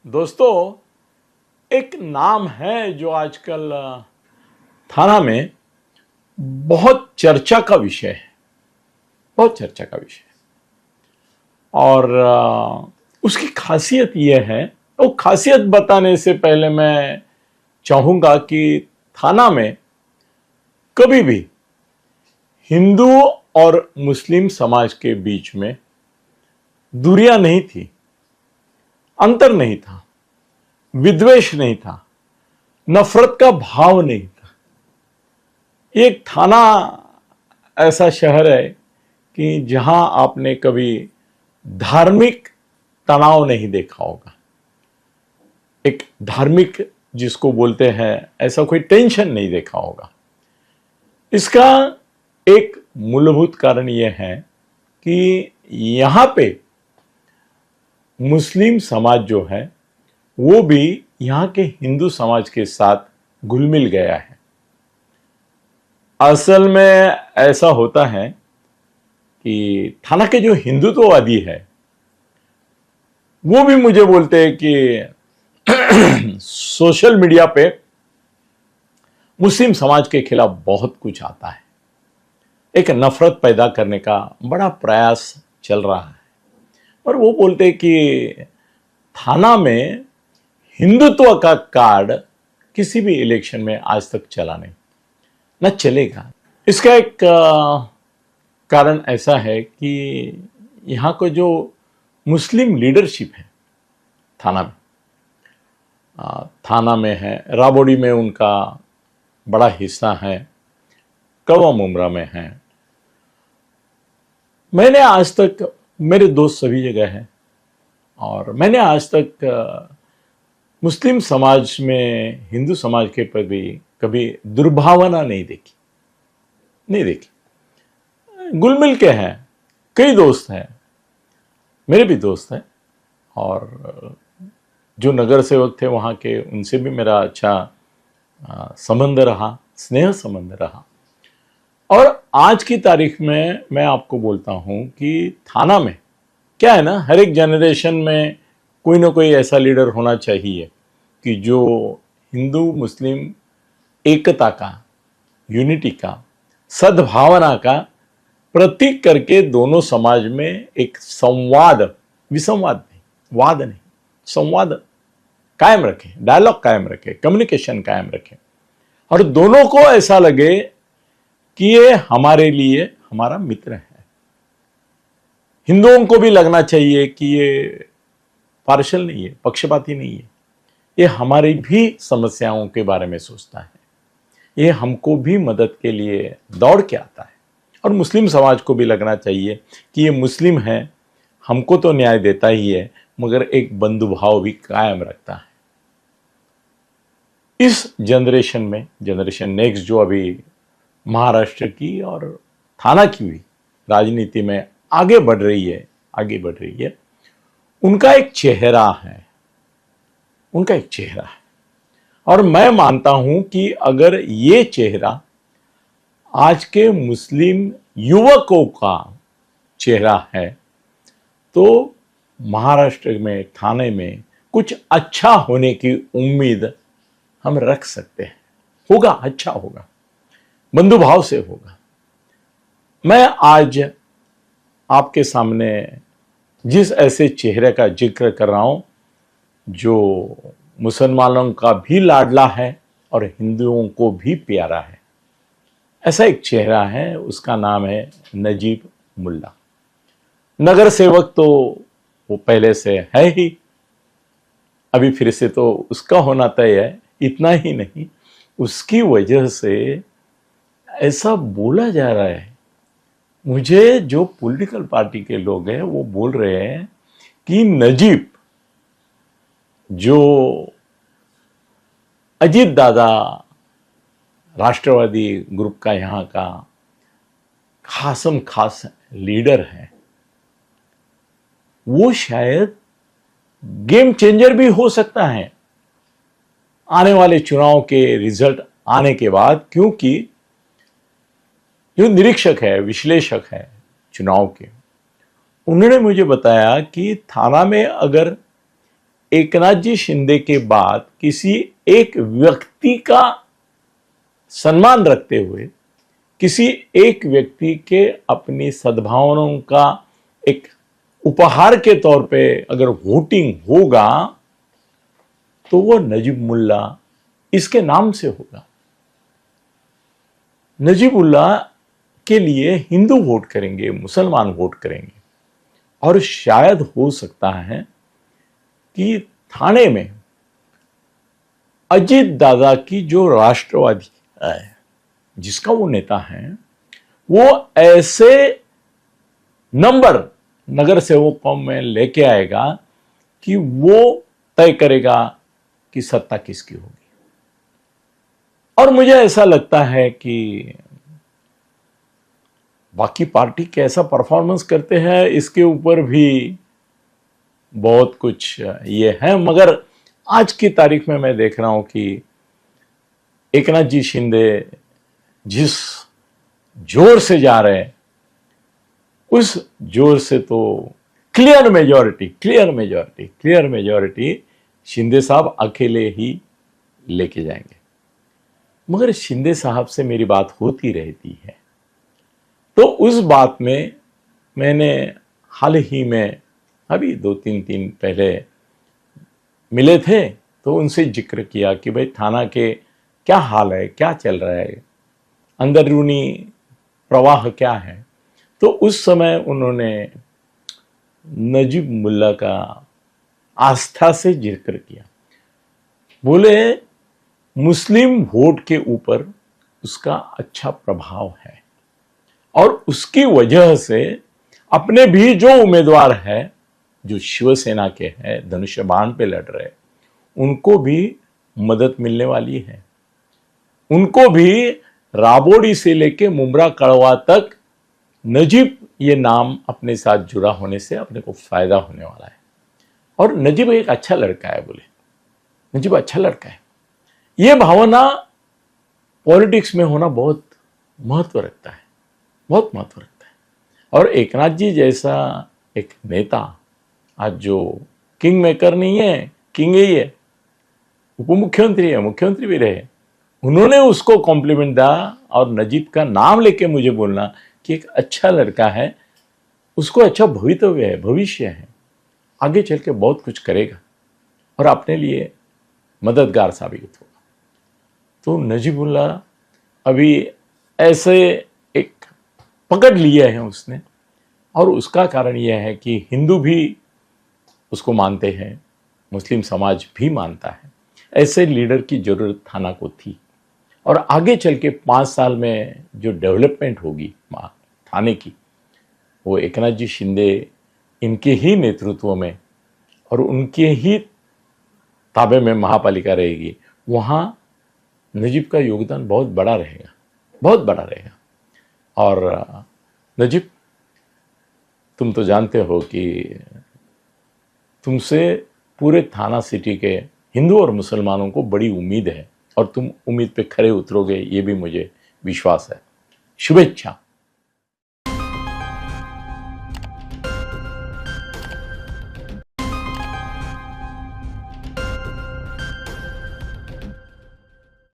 दोस्तों, एक नाम है जो आजकल थाना में बहुत चर्चा का विषय है, बहुत चर्चा का विषय है। और उसकी खासियत यह है, वो खासियत बताने से पहले मैं चाहूंगा कि थाना में कभी भी हिंदू और मुस्लिम समाज के बीच में दूरियां नहीं थी, अंतर नहीं था, विद्वेष नहीं था, नफरत का भाव नहीं था। एक थाना ऐसा शहर है कि जहां आपने कभी धार्मिक तनाव नहीं देखा होगा। एक धार्मिक जिसको बोलते हैं, ऐसा कोई टेंशन नहीं देखा होगा। इसका एक मूलभूत कारण यह है कि यहां पे मुस्लिम समाज जो है वो भी यहां के हिंदू समाज के साथ घुल मिल गया है। असल में ऐसा होता है कि थाना के जो हिंदुत्ववादी है वो भी मुझे बोलते हैं कि सोशल मीडिया पे मुस्लिम समाज के खिलाफ बहुत कुछ आता है, एक नफरत पैदा करने का बड़ा प्रयास चल रहा है। और वो बोलते हैं कि थाना में हिंदुत्व का कार्ड किसी भी इलेक्शन में आज तक चला नहीं, न चलेगा। इसका एक कारण ऐसा है कि यहाँ को जो मुस्लिम लीडरशिप है थाना में है, राबोडी में उनका बड़ा हिस्सा है, कड़वा मुमरा में है। मैंने आज तक, मेरे दोस्त सभी जगह हैं, और मैंने आज तक मुस्लिम समाज में हिंदू समाज के प्रति कभी दुर्भावना नहीं देखी। घुल मिल के हैं, कई दोस्त हैं, मेरे भी दोस्त हैं, और जो नगर सेवक थे वहाँ के, उनसे भी मेरा अच्छा संबंध रहा, स्नेह संबंध रहा। और आज की तारीख में मैं आपको बोलता हूँ कि थाना में क्या है ना, हर एक जनरेशन में कोई ना कोई ऐसा लीडर होना चाहिए कि जो हिंदू मुस्लिम एकता का, यूनिटी का, सद्भावना का प्रतीक करके दोनों समाज में एक संवाद, विसंवाद नहीं, वाद नहीं, संवाद कायम रखें, डायलॉग कायम रखें, कम्युनिकेशन कायम रखें, और दोनों को ऐसा लगे कि ये हमारे लिए हमारा मित्र है। हिंदुओं को भी लगना चाहिए कि ये पार्शल नहीं है, पक्षपाती नहीं है, ये हमारी भी समस्याओं के बारे में सोचता है, ये हमको भी मदद के लिए दौड़ के आता है। और मुस्लिम समाज को भी लगना चाहिए कि ये मुस्लिम है, हमको तो न्याय देता ही है, मगर एक बंधुभाव भी कायम रखता है। इस जनरेशन में, जनरेशन नेक्स्ट जो अभी महाराष्ट्र की और थाना की भी राजनीति में आगे बढ़ रही है, उनका एक चेहरा है, और मैं मानता हूं कि अगर ये चेहरा आज के मुस्लिम युवकों का चेहरा है तो महाराष्ट्र में, थाने में कुछ अच्छा होने की उम्मीद हम रख सकते हैं। होगा, अच्छा होगा, बंधुभाव से होगा। मैं आज आपके सामने जिस ऐसे चेहरे का जिक्र कर रहा हूं जो मुसलमानों का भी लाडला है और हिंदुओं को भी प्यारा है, ऐसा एक चेहरा है, उसका नाम है नजीब मुल्ला। नगर सेवक तो वो पहले से है ही, अभी फिर से तो उसका होना तय है। इतना ही नहीं, उसकी वजह से ऐसा बोला जा रहा है, मुझे जो पॉलिटिकल पार्टी के लोग हैं वो बोल रहे हैं कि नजीब, जो अजीत दादा राष्ट्रवादी ग्रुप का यहाँ का खास लीडर है, वो शायद गेम चेंजर भी हो सकता है आने वाले चुनाव के रिजल्ट आने के बाद। क्योंकि जो निरीक्षक है, विश्लेषक है चुनाव के, उन्होंने मुझे बताया कि थाना में अगर एकनाथ जी शिंदे के बाद किसी एक व्यक्ति का सम्मान रखते हुए, किसी एक व्यक्ति के अपनी सद्भावनाओं का एक उपहार के तौर पे अगर वोटिंग होगा तो वो नजीब मुल्ला इसके नाम से होगा। नजीबुल्ला के लिए हिंदू वोट करेंगे, मुसलमान वोट करेंगे, और शायद हो सकता है कि थाने में अजीत दादा की जो राष्ट्रवादी है, जिसका वो नेता है, वो ऐसे नंबर नगर सेवकों में लेके आएगा कि वो तय करेगा कि सत्ता किसकी होगी। और मुझे ऐसा लगता है कि बाकी पार्टी कैसा परफॉर्मेंस करते हैं इसके ऊपर भी बहुत कुछ ये है, मगर आज की तारीख में मैं देख रहा हूं कि एकनाथ जी शिंदे जिस जोर से जा रहे हैं, उस जोर से तो क्लियर मेजॉरिटी शिंदे साहब अकेले ही लेके जाएंगे। मगर शिंदे साहब से मेरी बात होती रहती है, तो उस बात में मैंने हाल ही में अभी 2-3 दिन पहले मिले थे, तो उनसे जिक्र किया कि भाई थाना के क्या हाल है, क्या चल रहा है, अंदरूनी प्रवाह क्या है। तो उस समय उन्होंने नजीब मुल्ला का आस्था से जिक्र किया। बोले मुस्लिम वोट के ऊपर उसका अच्छा प्रभाव है और उसकी वजह से अपने भी जो उम्मीदवार है, जो शिवसेना के हैं, धनुष्य बाण पे लड़ रहे, उनको भी मदद मिलने वाली है। उनको भी राबोड़ी से लेके मुमरा कड़वा तक नजीब ये नाम अपने साथ जुड़ा होने से अपने को फायदा होने वाला है। और नजीब एक अच्छा लड़का है, बोले नजीब अच्छा लड़का है। ये भावना पॉलिटिक्स में होना बहुत महत्व रखता है, बहुत महत्व रखता है। और एकनाथ जी जैसा एक नेता आज जो किंग मेकर नहीं है, किंग ही है, उप मुख्यमंत्री है, मुख्यमंत्री भी रहे, उन्होंने उसको कॉम्प्लीमेंट दिया और नजीब का नाम लेके मुझे बोलना कि एक अच्छा लड़का है, उसको अच्छा भविष्य है, आगे चल के बहुत कुछ करेगा और अपने लिए मददगार साबित होगा। तो नजीबुल्ला अभी ऐसे एक पकड़ लिया है उसने, और उसका कारण यह है कि हिंदू भी उसको मानते हैं, मुस्लिम समाज भी मानता है। ऐसे लीडर की जरूरत थाना को थी, और आगे चल के 5 साल में जो डेवलपमेंट होगी थाने की, वो एकनाथ जी शिंदे इनके ही नेतृत्व में और उनके ही ताबे में महापालिका रहेगी, वहाँ नजीब का योगदान बहुत बड़ा रहेगा, बहुत बड़ा रहेगा। और नजीब, तुम तो जानते हो कि तुमसे पूरे थाना सिटी के हिंदू और मुसलमानों को बड़ी उम्मीद है, और तुम उम्मीद पे खरे उतरोगे, ये भी मुझे विश्वास है। शुभेच्छा।